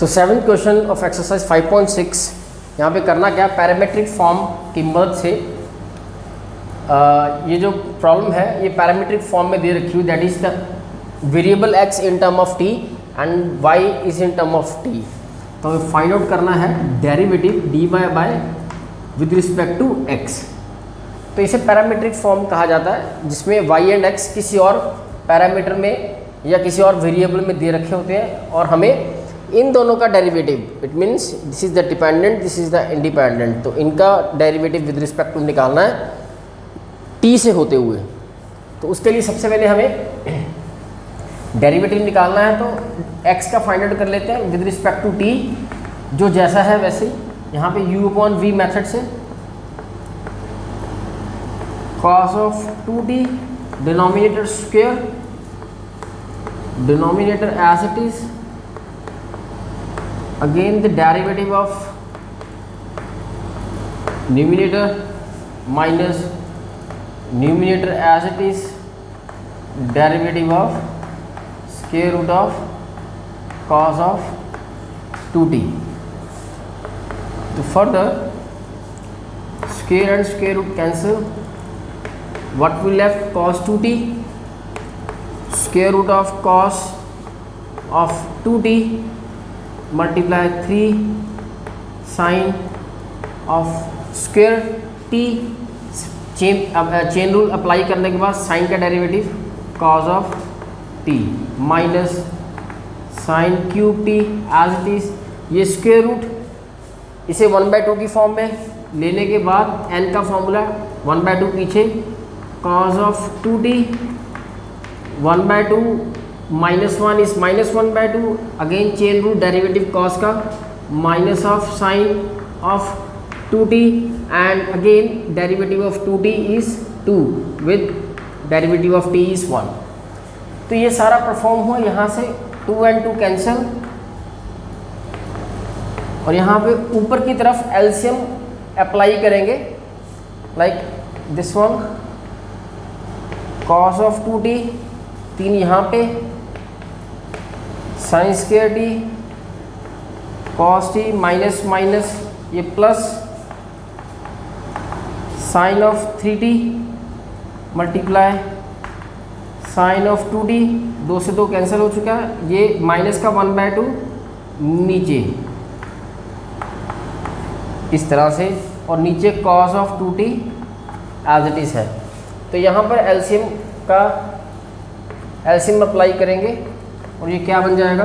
So 7th question of exercise 5.6, यहाँ पे करना क्या, पैरामीट्रिक फॉर्म की मदद से ये जो प्रॉब्लम है ये पैरामीट्रिक फॉर्म में दे रखी हुई, that is the variable x in term of t and y is in term of t। तो हमें फाइंड आउट करना है derivative dy by with respect to x। तो इसे पैरामीट्रिक फॉर्म कहा जाता है जिसमें y एंड x किसी और पैरामीटर में या किसी और वेरिएबल में दे रखे होते हैं और हमें इन दोनों का derivative, it means this is the dependent, this is the independent, तो इनका डेरिवेटिव विद रिस्पेक्ट टू निकालना है t से होते हुए। तो उसके लिए सबसे पहले हमें डेरिवेटिव निकालना है, तो x का फाइंड आउट कर लेते हैं विद रिस्पेक्ट टू t, जो जैसा है वैसे ही यहाँ पे u/v मेथड से cos of 2t denominator square, denominator as it is, again the derivative of numerator minus numerator as it is, derivative of square root of cos of 2t। तो further square and square root cancel, what we left, cos 2t, square root of cos of 2t multiply 3 sin of square t, chain rule apply करने के बाद sine का derivative cos of t minus sine cube t as it is, ये square root इसे 1/2 की form में लेने के बाद n का फॉर्मूला 1/2 पीछे, cos of 2t 1/2 -1 is -1/2, again chain rule derivative cos का minus of sine of 2t and again derivative of 2t is 2 with derivative of t is 1। तो ये सारा परफॉर्म हुआ, यहाँ से 2 and 2 कैंसिल और यहाँ पे ऊपर की तरफ एलसीएम अप्लाई करेंगे, like this one, cos of 2t 3 यहाँ पे, sine square t cos t minus minus ये plus sine of 3t multiply sine of 2t, 2 से 2 कैंसिल हो चुका है, ये माइनस का 1/2 नीचे इस तरह से और नीचे cos of 2t as it is है। तो यहाँ पर एलसीएम अप्लाई करेंगे और ये क्या बन जाएगा,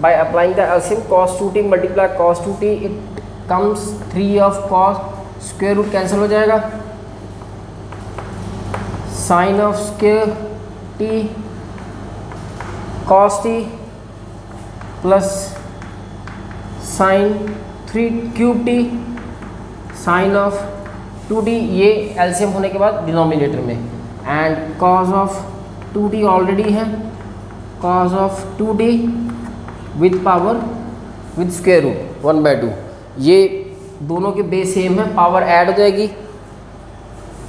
by applying the LCM cos 2t multiply cos 2t it comes 3 of cos, square root cancel हो जाएगा, sine of square t cos t plus sine 3 cube t sine of 2t, ये LCM होने के बाद डिनोमिनेटर में, and cos of 2t already है, cos of 2t with power with square root 1/2, ये दोनों के बेस सेम है, पावर ऐड हो जाएगी।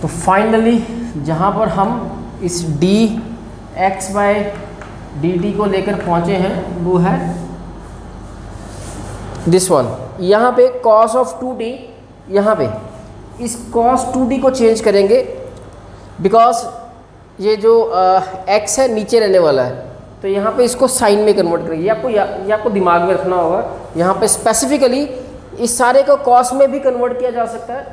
तो फाइनली जहाँ पर हम इस dx/dt को लेकर पहुँचे हैं वो है दिस वन। यहाँ पे cos ऑफ 2t, यहाँ पे इस cos 2t को चेंज करेंगे बिकॉज ये जो x है नीचे रहने वाला है, तो यहाँ पे इसको साइन में कन्वर्ट करेंगे। ये आपको दिमाग में रखना होगा, यहाँ पे स्पेसिफिकली इस सारे को cos में भी कन्वर्ट किया जा सकता है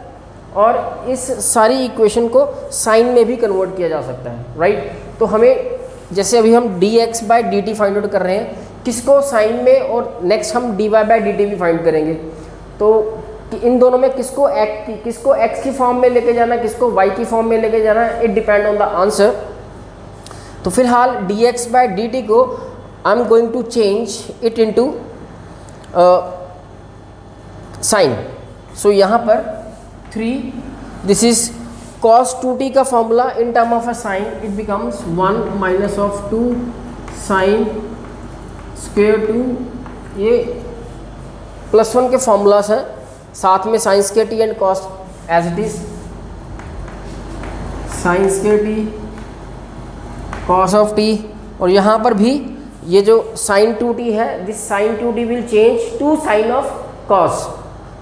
और इस सारी इक्वेशन को साइन में भी कन्वर्ट किया जा सकता है, राइट। तो हमें जैसे अभी हम dx/dt फाइंड आउट कर रहे हैं, किसको साइन में, और नेक्स्ट हम dy/dt भी फाइंड करेंगे। तो इन दोनों में किसको x की फॉर्म में लेके जाना, किसको y की फॉर्म में लेके जाना, it depend on the answer. तो फिलहाल dx/dt को I am going to change it into sine. So यहाँ पर 3, दिस इज cos 2t का formula in term of a sine, it becomes 1 minus of 2 sine square 2, ये +1 के formulas हैं, साथ में sine square t and cos as it is, sine square t cos of t, और यहाँ पर भी ये जो साइन 2t है, this sine 2t will change to sine of cos,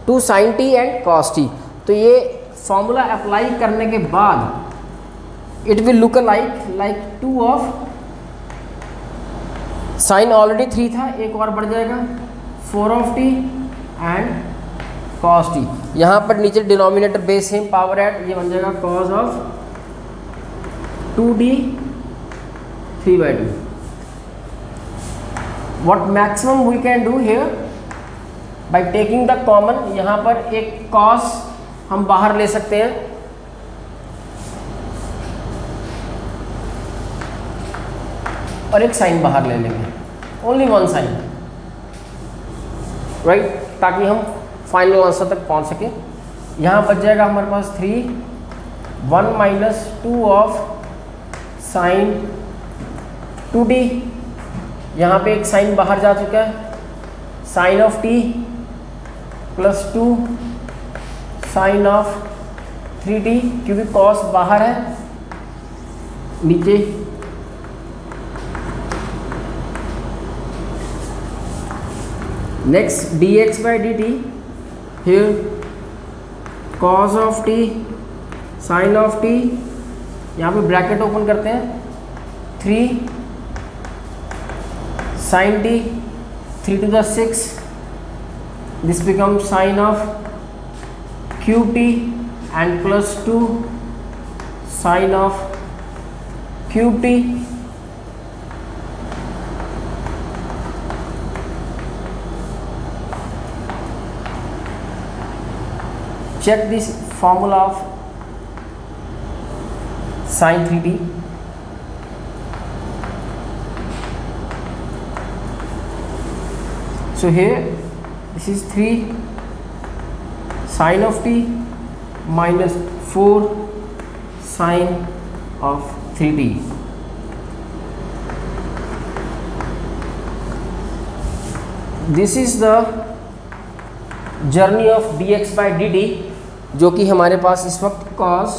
two sine t and cos t। तो ये formula apply करने के बाद it will look like 2 of sine already 3 था, एक और बढ़ जाएगा 4 of t and cos t। यहाँ पर नीचे denominator base same power add, ये बन जाएगा cos of 2d 3/2। What maximum we can do here by taking the common, यहाँ पर एक cos हम बाहर ले सकते हैं, और एक साइन बाहर ले लेंगे, ओनली वन साइन, राइट, ताकि हम फाइनल आंसर तक पहुंच सके। यहाँ बच जाएगा हमारे पास 3, 1 माइनस 2 ऑफ साइन 2d, यहाँ पे एक साइन बाहर जा चुका है, sine of t plus 2 sine of 3t, क्योंकि कॉस बाहर है, नीचे next dx by dt, here cos of t sine of t, यहाँ पे ब्रैकेट ओपन करते हैं, 3 sin t 3 to the 6, this becomes sin of qt and plus 2 sin of qt, check this formula of sin 3t, so here this is 3 sin of t minus 4 sin of 3t, this is the journey of dx by dt, जो कि हमारे पास इस वक्त cos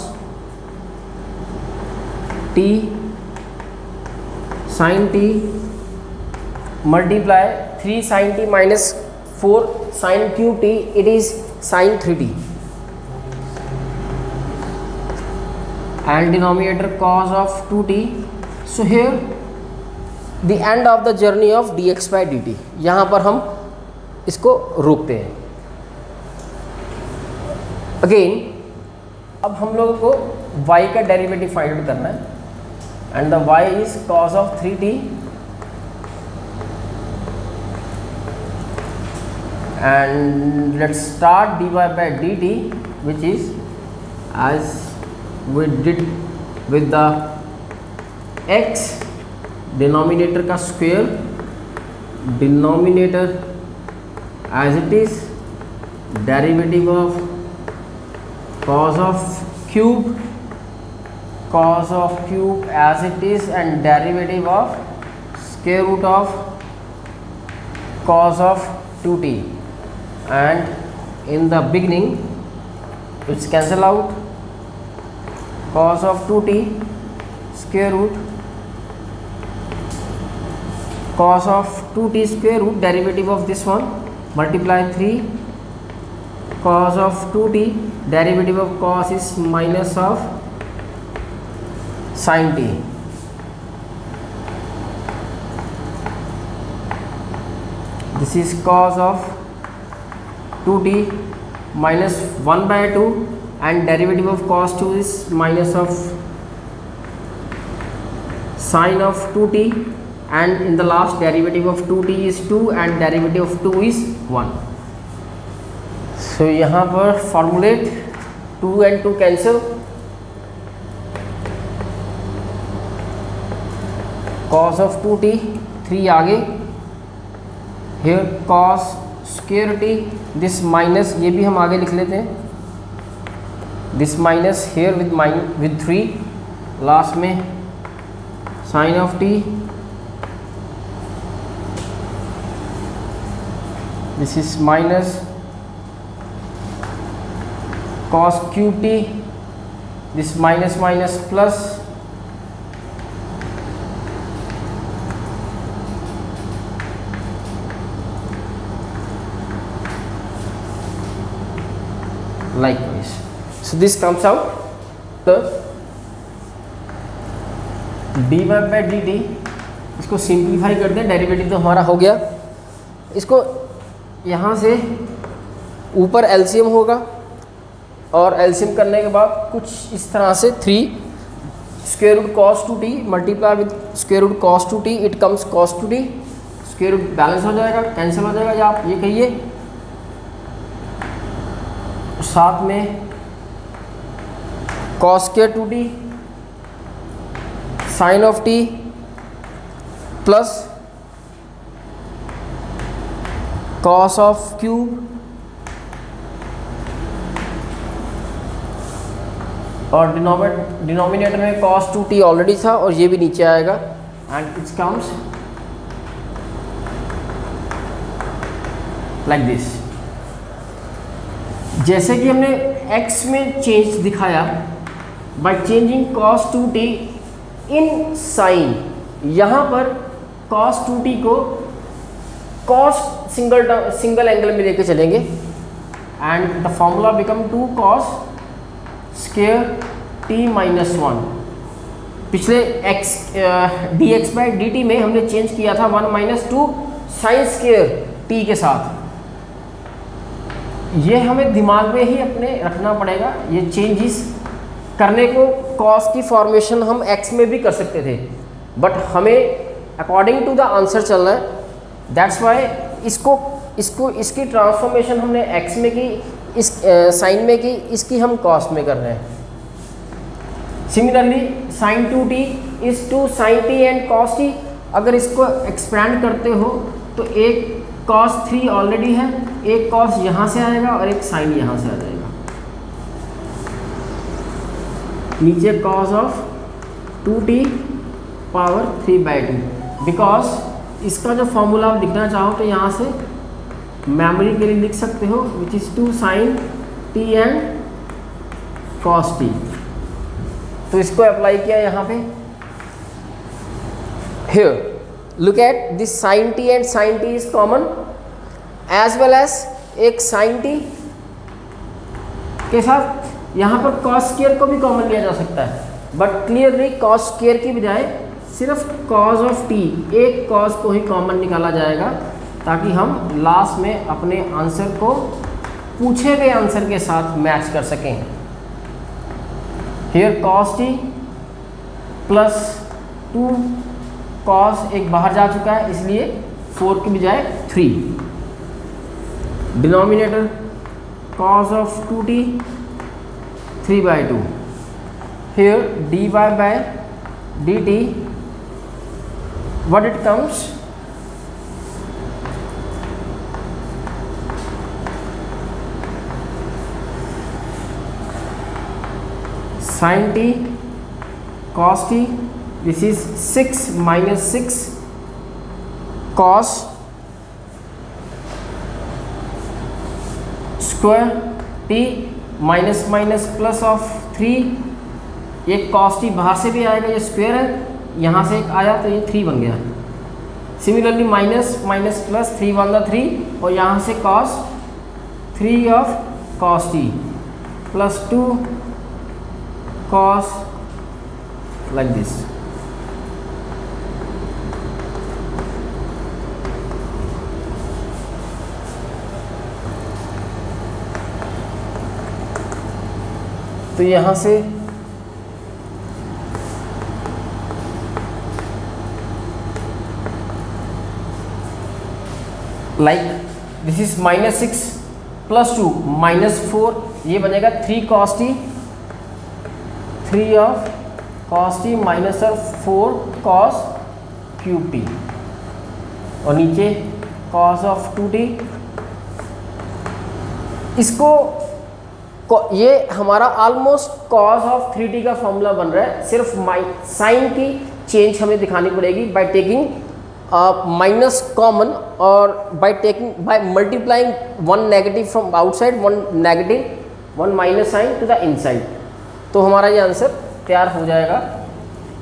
t sin t multiply 3 sin t minus 4 sin qt, it is sin 3t, and denominator cos of 2t, so here the end of the journey of dx by dt, यहाँ पर हम इसको रोकते हैं। अगेन अब हम लोगों को y का डेरिवेटिव फाइंड आउट करना है, and the y is cos of 3t, and let's start dy by dt, which is as we did with the x, denominator का square, denominator as it is, derivative of cos of cube as it is, and derivative of square root of cos of 2t, and in the beginning it's cancel out, cos of 2t square root cos of 2t square root, derivative of this one, multiply 3 cos of 2t, derivative of cos is minus of sin t, this is cos of 2t minus 1 by 2, and derivative of cos 2 is minus of sin of 2t, and in the last derivative of 2t is 2 and derivative of 2 is 1. So यहाँ पर formulate 2 and 2 cancel, cos of 2t 3 आगे, here cos square t, this minus ये भी हम आगे लिख लेते हैं, this minus here with 3, last में sin of t, this is minus cos cube t, this minus minus plus likewise. So this comes out the dy by dt. इसको simplify कर दें, डेरिवेटिव तो हमारा हो गया। इसको यहाँ से ऊपर एलसीएम होगा और एलसीएम करने के बाद कुछ इस तरह से 3 square root cos 2t multiply with square root cos 2t, it comes cos 2t, square root balance हो जाएगा, कैंसिल हो जाएगा, या आप ये कहिए साथ में cos square 2t sine of t plus cos of cube और डिनोमिनेटर में cos 2t ऑलरेडी था और ये भी नीचे आएगा and it's comes like this. जैसे कि हमने x में चेंज दिखाया by changing cos 2t in sine, यहाँ पर cos 2t को cos सिंगल एंगल में लेके चलेंगे and the formula become 2 cos square t minus 1। पिछले x dx बाई dt में हमने चेंज किया था 1 माइनस 2 साइन स्क्वायर t के साथ। ये हमें दिमाग में ही अपने रखना पड़ेगा। ये चेंजेस करने को cos की फॉर्मेशन हम x में भी कर सकते थे, बट हमें अकॉर्डिंग टू द आंसर चलना है। दैट्स वाई इसकी ट्रांसफॉर्मेशन हमने x में की, इस साइन में की, इसकी हम cos में कर रहे हैं। Similarly sin 2t is two sin t and cos t। अगर इसको एक्सपेंड करते हो तो एक cos 3 ऑलरेडी है, एक cos यहाँ से आएगा और एक sin यहाँ से आ जाएगा। नीचे cos of 2t power 3/2, because इसका जो फॉर्मूला आप लिखना चाहो तो यहाँ से मेमोरी के लिए लिख सकते हो, which is 2 sin t and cos t। तो इसको अप्लाई किया यहाँ पे। Here look at this sin t and sin t is common, as well as एक sin t के साथ यहाँ पर cos स्क्वायर को भी कॉमन लिया जा सकता है, बट क्लियरली cos स्क्वायर की बजाय सिर्फ cos ऑफ t, एक cos को ही कॉमन निकाला जाएगा ताकि हम लास्ट में अपने आंसर को पूछे गए आंसर के साथ मैच कर सकें। Here cos t plus 2 cos एक बाहर जा चुका है, इसलिए 4 की बजाय 3। Denominator cos of 2t 3/2। Here dy by dt, what it comes? Sin t cos t, this is 6 minus 6 cos square t minus minus plus of 3, ये cos t बाहर से भी आएगा, ये स्क्वायर है, यहाँ से एक आया तो ये 3 बन गया। Similarly minus minus plus 3 1 the 3 और यहाँ से cos 3 of cos t plus 2 cos like this. तो यहाँ से like this is minus 6 plus 2 minus 4, ये बनेगा 3 cos t, 3 of cos t minus of 4 cos cube t और नीचे cos ऑफ 2t। इसको ये हमारा ऑलमोस्ट cos ऑफ 3t का फॉर्मूला बन रहा है, सिर्फ साइन की चेंज हमें दिखानी पड़ेगी बाय टेकिंग माइनस कॉमन और by multiplying 1 negative from outside, 1 negative 1 minus sign to the inside, तो हमारा ये आंसर तैयार हो जाएगा।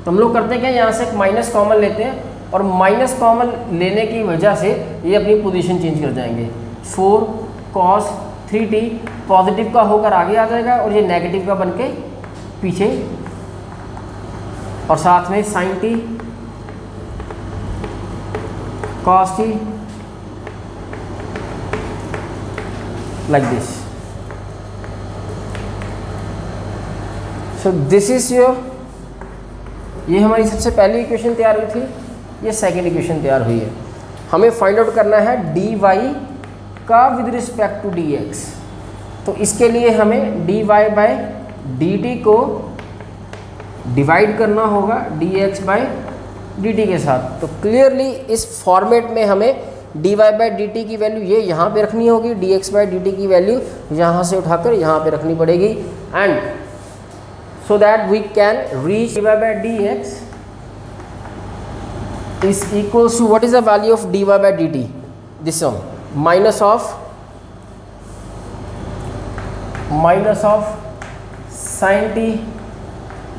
तो हम लोग करते हैं क्या, यहाँ से एक माइनस कॉमन लेते हैं और माइनस कॉमन लेने की वजह से ये अपनी पोजीशन चेंज कर जाएंगे। 4 cos 3t पॉजिटिव का होकर आगे आ जाएगा और ये नेगेटिव का बन के पीछे, और साथ में sin t cos t like this. So this is your, ये हमारी सबसे पहली इक्वेशन तैयार हुई थी, ये सेकेंड इक्वेशन तैयार हुई है। हमें फाइंड आउट करना है dy का विद रिस्पेक्ट टू dx। तो इसके लिए हमें dy बाय dt को डिवाइड करना होगा dx बाय dt के साथ। तो क्लियरली इस फॉर्मेट में हमें dy बाय dt की वैल्यू ये यहाँ पे रखनी होगी, dx बाय dt की वैल्यू यहाँ से उठाकर यहाँ पे रखनी पड़ेगी, and so that we can reach dy by dx is equals to, what is the value of dy by dt? This one, minus of sin t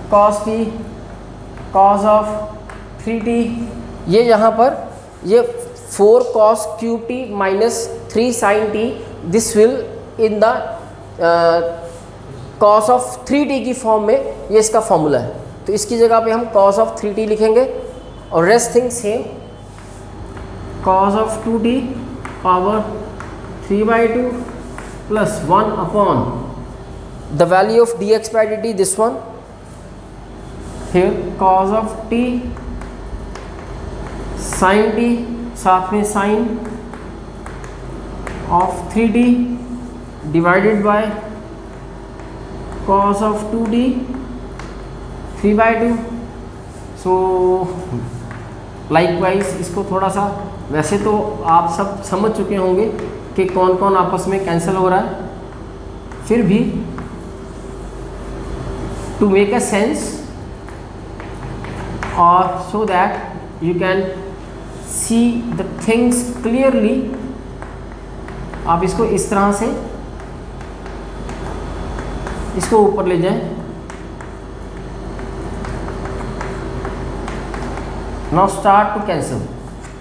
cos t cos of 3t, ये यहाँ पर ये 4 cos cube t minus 3 sin t, this will in the cos of 3t की form में ये इसका formula है। तो इसकी जगह पे हम cos of 3t लिखेंगे और rest thing same, cos of 2t power 3/2 plus 1 upon the value of dx by dt, this one here cos of t sin t, साथ में sin of 3t divided by cos of 2t 3/2। So likewise इसको थोड़ा सा, वैसे तो आप सब समझ चुके होंगे कि कौन कौन आपस में कैंसिल हो रहा है, फिर भी टू मेक अ सेंस और so that you can see the things clearly, आप इसको इस तरह से इसको ऊपर ले जाएं। Now start to cancel.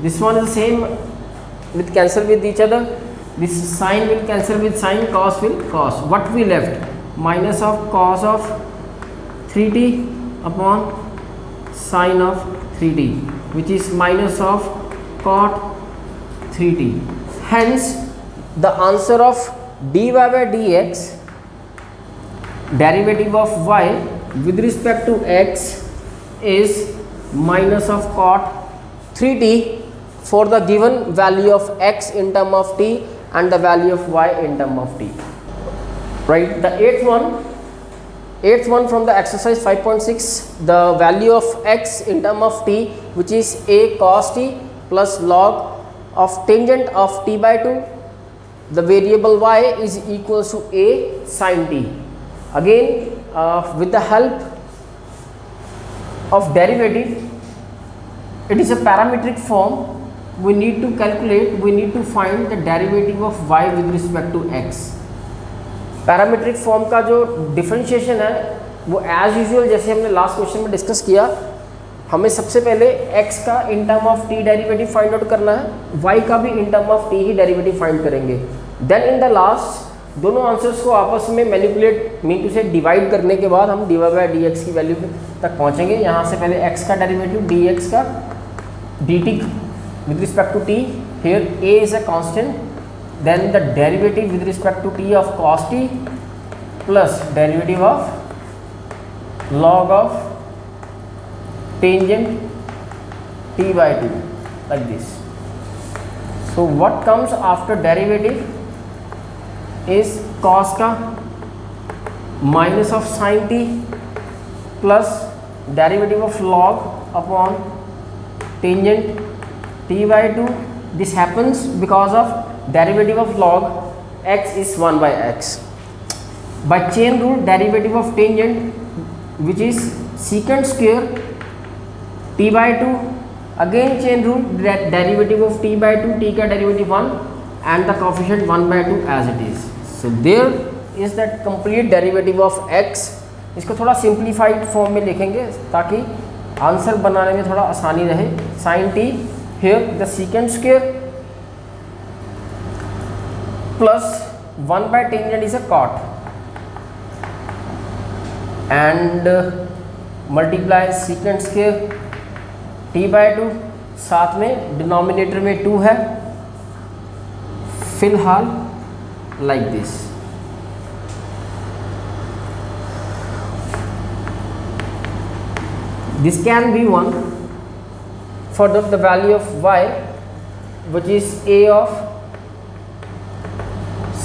This one is the same with cancel with each other. This sine will cancel with sine, cos will cos. What we left? Minus of cos of 3t upon sine of 3t, which is minus of cot 3t. Hence, the answer of dy by dx, derivative of y with respect to x, is minus of cot 3t for the given value of x in term of t and the value of y in term of t. Right, the eighth one from the exercise 5.6, the value of x in term of t, which is a cos t plus log of tangent of t by 2, the variable y is equals to a sin t. Again with the help of derivative, it is a parametric form, we need to calculate, we need to find the derivative of y with respect to x. Parametric form का जो differentiation है वो as usual जैसे हमने last question में discuss किया, हमें सबसे पहले x का इन term of t derivative find out करना है, y का भी इन term of t he derivative find करेंगे। देन इन द लास्ट दोनों आंसर्स को आपस में मैनिपुलेट मीन टू से डिवाइड करने के बाद हम dy by dx की वैल्यू तक पहुंचेंगे। यहाँ से पहले x का डेरिवेटिव dx का dt with respect to t, here a is a constant, then the derivative with respect to t of cos t plus derivative of log of tangent t by 2 like this. So what comes after derivative is cos का minus of sin t plus derivative of log upon tangent t by 2. This happens because of derivative of log x is 1 by x. By chain rule, derivative of tangent, which is secant square t by 2, again chain rule, derivative of t by 2, t का derivative 1 and the coefficient 1 by 2 as it is. So there is that complete derivative of x. इसको थोड़ा simplified form में लिखेंगे ताकि answer बनाने में थोड़ा आसानी रहे। sin t, here the secant square plus 1 by tangent is a cot and multiply secant square t by 2, साथ में डिनोमिनेटर में 2 है, फिलहाल like this. This can be 1 for the value of y, which is a of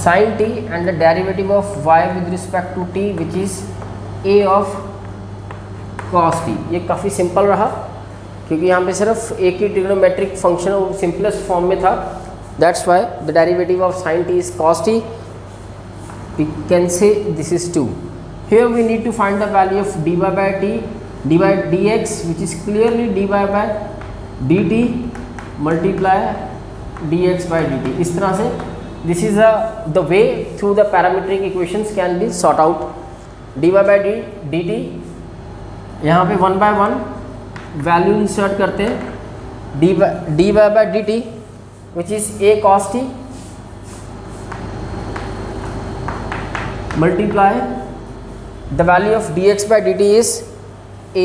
sin t, and the derivative of y with respect to t, which is a of cos t। ये काफ़ी simple रहा क्योंकि यहाँ पे सिर्फ एक ही trigonometric function वो simplest form में था। That's why the derivative of sin t is cos t। We can say this is 2। Here we need to find the value of dy by t, dy by dx, which is clearly dy by dt multiply dx by dt। इस तरह से this is the way through the parametric equations can be sort out। dy by dt, यहाँ पे 1 by 1 value insert करते हैं, dy by dt which is a cos t multiply the value of dx by dt is a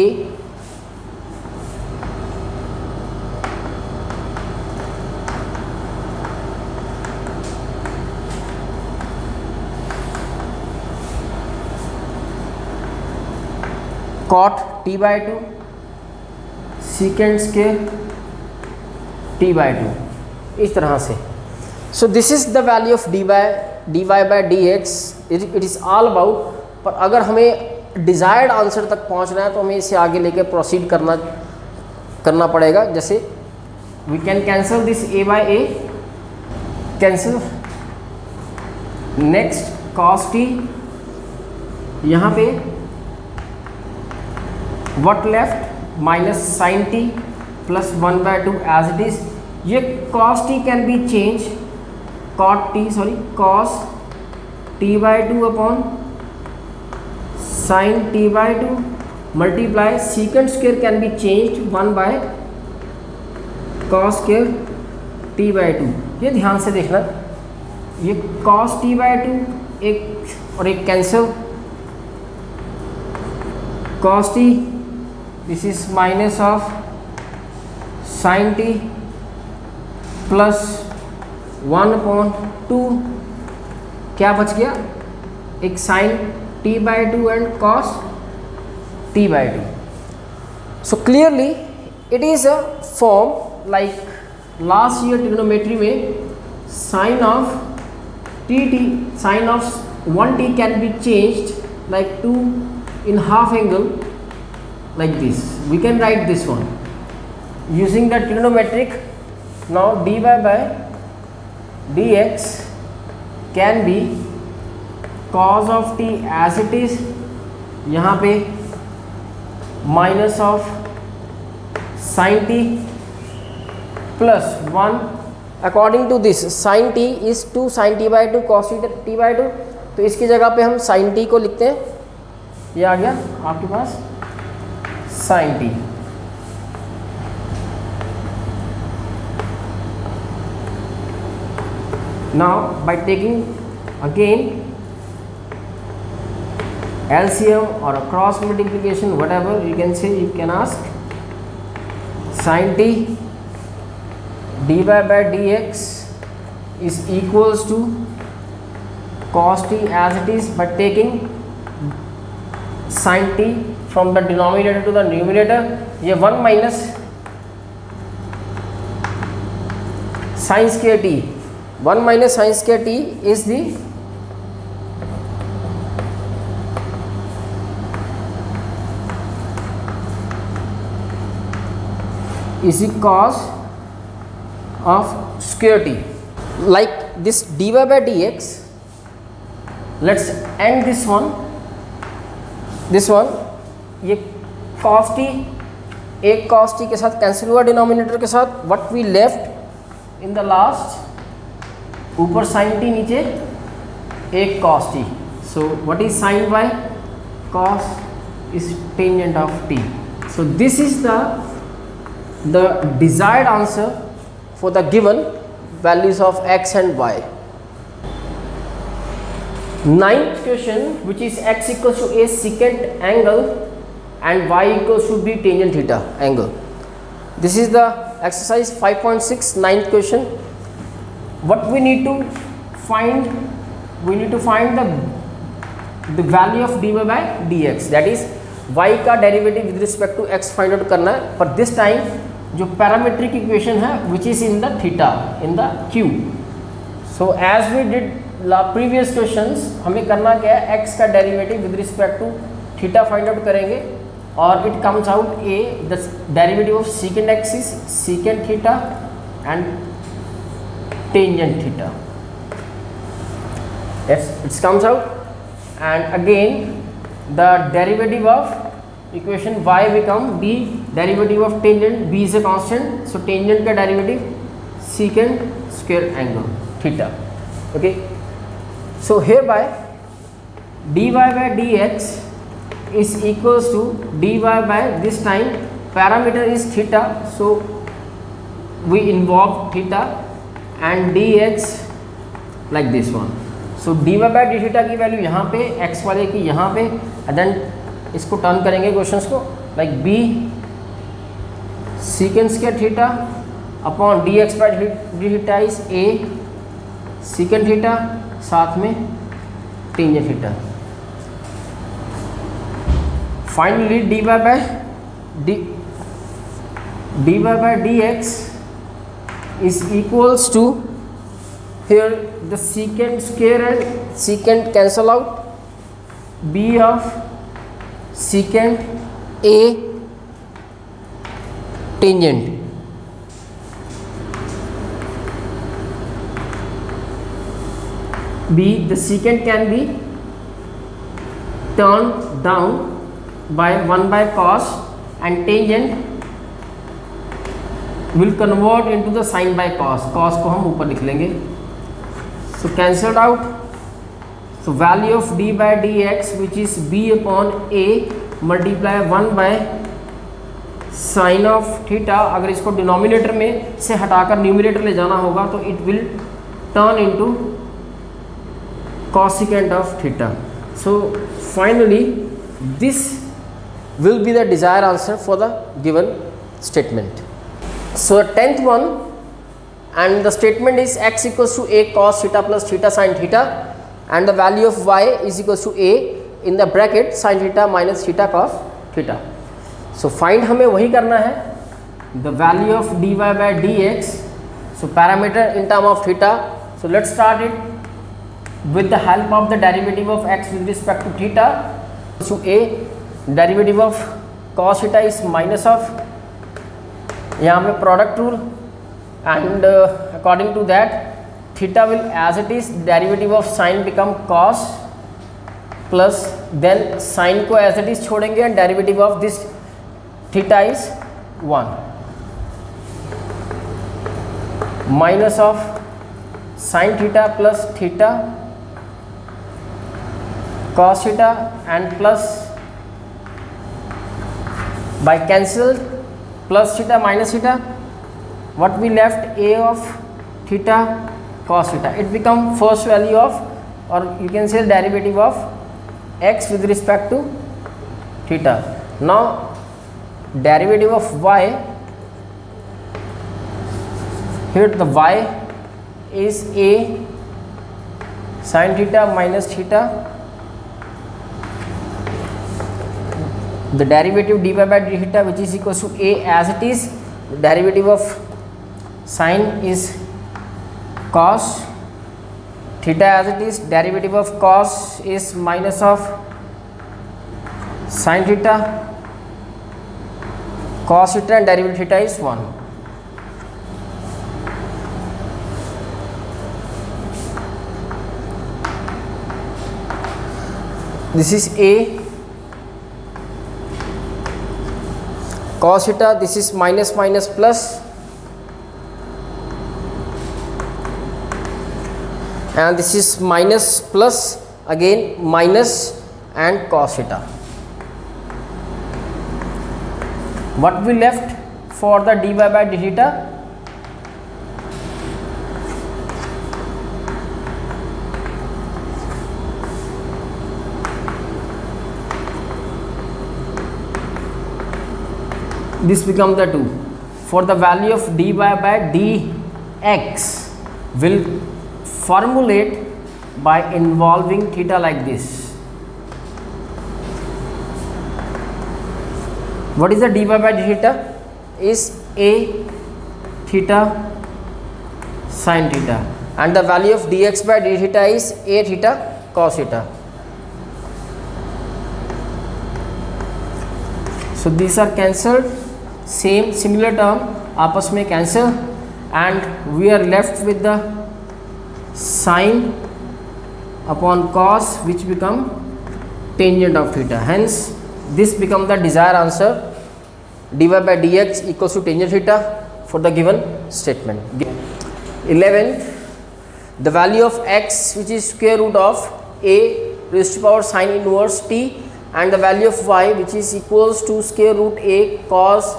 cot t by 2 secant square t by 2, इस तरह से। So this is the value of dy by dx। It is all about, पर अगर हमें desired answer तक पहुंचना है तो हमें इसे आगे लेके प्रोसीड करना पड़ेगा। जैसे we can cancel this a by a, cancel, next cos t, यहाँ पे what left minus sin t plus 1 by 2 as it is. ये cos t can be change, cos t by 2 upon sin t by 2 multiply secant square can be changed 1 by cos square t by 2। ये ध्यान से देखना, ये cos t by 2 एक और एक cancel, cos t this is minus of sin t plus 1/2, क्या बच गया, एक sin t by 2 and cos t by 2। So clearly it is a form like last year trigonometry में sin of sin of 1t can be changed like 2 in half angle like this। We can write this one using the trigonometric। Now dy by dx can be cos of t as it is, यहाँ पे minus of sin t plus 1 according to this sin t is 2 sin t by 2 cos t by 2। तो इसकी जगह पे हम sin t को लिखते हैं, ये आ गया आपके पास sin t। Now by taking again LCM or a cross multiplication, whatever you can say, you can ask sin t dy by dx is equals to cos t as it is, by taking sin t from the denominator to the numerator। ये 1 minus sin square t, 1 minus sin square t is the cos of square t। Like this dy by dx, let's end this one, ये cos t, एक cos t के साथ cancel हुआ denominator के साथ। What we left in the last, ऊपर sin t नीचे एक cos t। So what is sin y, cos is tangent of t। So this is the desired answer for the given values of x and y। Ninth question, which is x equals to a secant angle and y equals to b tangent theta angle. This is the exercise 5.6, ninth question. What we need to find? We need to find the value of dy by dx, that is y का derivative with respect to x find out करना है, पर this time जो parametric equation है which is in the theta, in the q. So as we did previous questions, हमें करना क्या है, x का derivative with respect to theta find out करेंगे और it comes out a the derivative of secant x is secant theta and tangent theta. Yes, it comes out, and again the derivative of equation y become b, derivative of tangent, b is a constant, so tangent का derivative secant square angle theta. Okay, so hereby dy by dx is equals to dy by, this time parameter is theta, so we involve theta and dx like this one. So d y by d theta की value यहाँ पे, x वाले की यहाँ पे, then इसको turn करेंगे questions को, like b secant square theta upon d x by d theta is a secant theta साथ में tangent theta. Finally d y by d x is equals to, here the secant square and secant cancel out, b of secant a tangent. B, the secant can be turned down by 1 by cos, and tangent will convert into the sin by cos. cos को हम ऊपर लिख लेंगे. So cancelled out. So value of d by dx which is b upon a multiply 1 by sin of theta. अगर इसको denominator में से हटाकर न्यूमिनेटर ले जाना होगा तो it will turn into cosecant of theta. So finally this will be the desired answer for the given statement. So the 10th one, and the statement is x equals to a cos theta plus theta sin theta, and the value of y is equals to a in the bracket sin theta minus theta cos theta. So find हमें वही करना है, the value of dy by dx, so parameter in term of theta. So let's start it with the help of the derivative of x with respect to theta. So a derivative of cos theta is minus of, यहाँ पे product rule, and according to that theta will as it is, derivative of sin become cos, plus then sin को as it is छोड़ेंगे and derivative of this theta is 1 minus of sin theta plus theta cos theta, and plus by cancel plus theta minus theta, what we left, a of theta cos theta, it become first value of, or you can say derivative of x with respect to theta. Now derivative of y, here the y is a sin theta minus theta, the derivative dy by d theta which is equals to a as it is, derivative of sin is cos theta as it is, derivative of cos is minus of sin theta cos theta, and derivative theta is 1. This is a cos theta, this is minus minus plus, and this is minus plus again minus and cos theta. What we left for the dy by d theta, this become the 2. For the value of dy by dx will formulate by involving theta like this. What is the dy by d theta? Is a theta sin theta, and the value of dx by d theta is a theta cos theta. So these are cancelled, similar term आपस में cancel, and we are left with the sin upon cos which become tangent of theta. Hence this become the desired answer, dy by dx equals to tangent theta for the given statement. 11. The value of x which is square root of a raised to power sin inverse t, and the value of y which is equals to square root a cos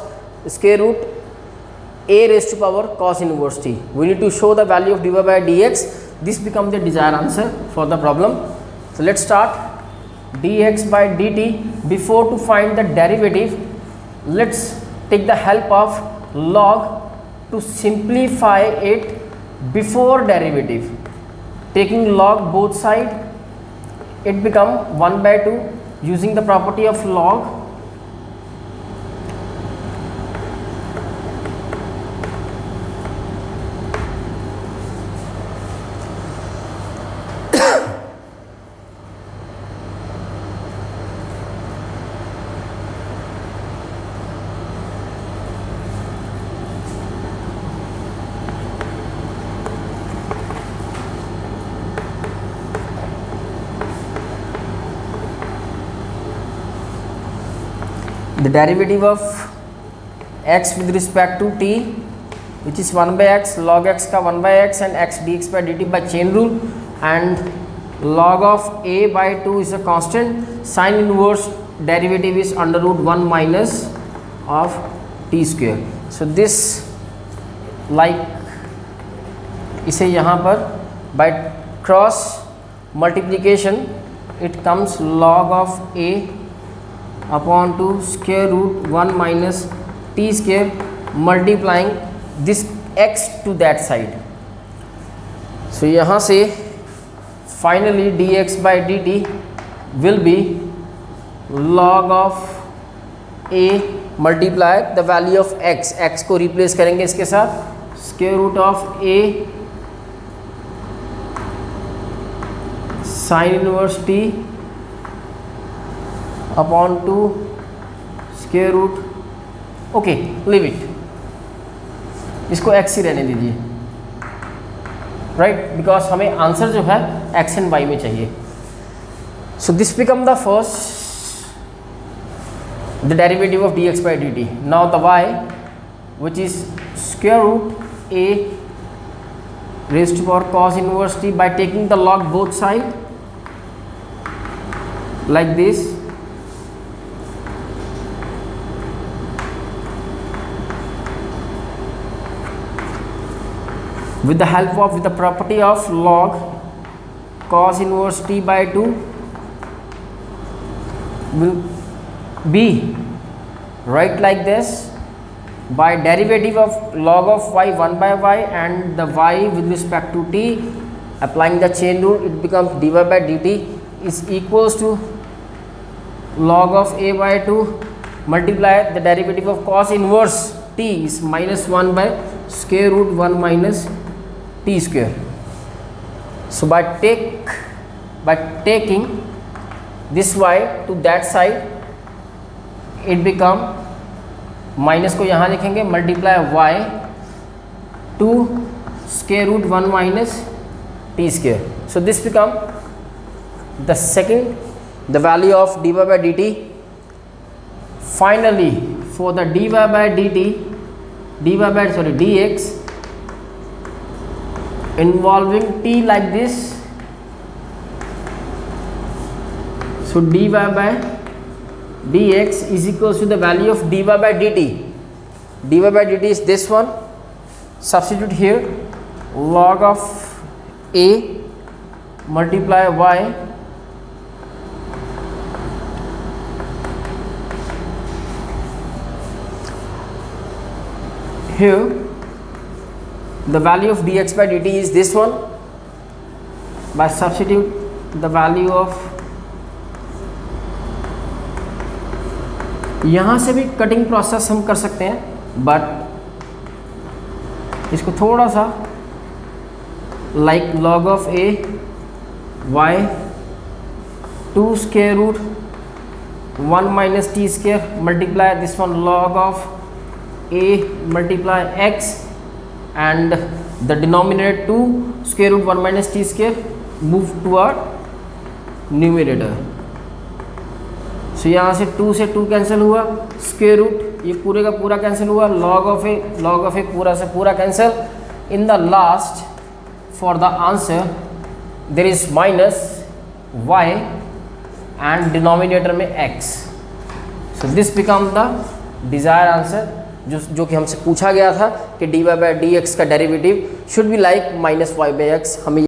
square root a raised to power cos inverse t. We need to show the value of dy by dx. This becomes the desired answer for the problem. So let's start. Dx by dt. Before to find the derivative, let's take the help of log to simplify it before derivative. Taking log both side, it become 1 by 2 using the property of log. The derivative of x with respect to t, which is 1 by x, log x का 1 by x and x dx by dt by chain rule, and log of a by 2 is a constant. Sin inverse derivative is under root 1 minus of t square. So this like इसे यहाँ पर by cross multiplication it comes log of a upon 2 square root 1 minus t square multiplying this x to that side. So यहाँ से finally dx by dt will be log of a multiply the value of x. x को replace करेंगे इसके साथ square root of a sin inverse t upon 2 square root. Okay leave it, इसको x ही रहने दीजिए, right, because हमें answer जो है x एंड y में चाहिए. सो this become the first the derivative of dx by dt. Now the y which is square root a raised to power cos inverse t by taking the log both side like this. With the help of with the property of log cos inverse t by 2 will be right like this. By derivative of log of y 1 by y and the y with respect to t, applying the chain rule, it becomes dy by dt is equals to log of a by 2 multiply the derivative of cos inverse t is minus 1 by square root 1 minus t square. So by taking this y to that side, it become minus को यहाँ लिखेंगे multiply y to square root 1 minus t square. So this become the second the value of dy by dt. Finally for the dy by dt dx involving t like this. So dy by dx is equals to the value of dy by dt. Dy by dt is this one. Substitute here log of a multiply y here the value of dx by dt is this one. By substitute the value of, यहाँ से भी cutting process हम कर सकते हैं, but इसको थोड़ा सा like log of a y 2 square root 1 minus t square multiply this one log of a multiply x and the denominator 2 square root 1 minus t square move toward numerator. सो यहाँ से 2 से 2 कैंसिल हुआ, square root ये पूरे का पूरा cancel हुआ, log of a पूरा से पूरा cancel. In the last for the answer there is minus y and denominator में x. So this become the desire answer, जो कि हमसे पूछा गया था कि dy by dx का derivative should be like minus y by x. हमें